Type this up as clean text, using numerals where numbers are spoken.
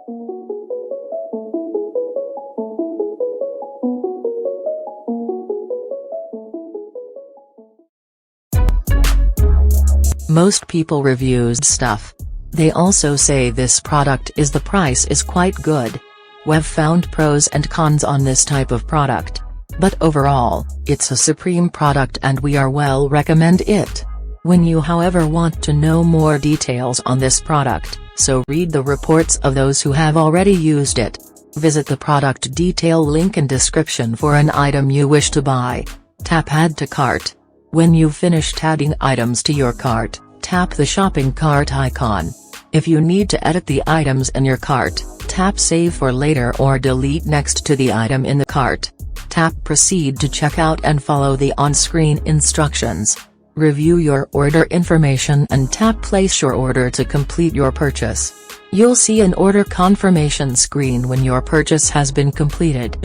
Most people reviews stuff. They also say this product is the price is quite good. We've found pros and cons on this type of product. But overall, it's a supreme product and we are well recommend it. When you however want to know more details on this product, so read the reports of those who have already used it. Visit the product detail link in description for an item you wish to buy. Tap Add to Cart. When you've finished adding items to your cart, tap the shopping cart icon. If you need to edit the items in your cart, tap Save for later or delete next to the item in the cart. Tap Proceed to checkout and follow the on-screen instructions. Review your order information and tap Place your order to complete your purchase. You'll see an order confirmation screen when your purchase has been completed.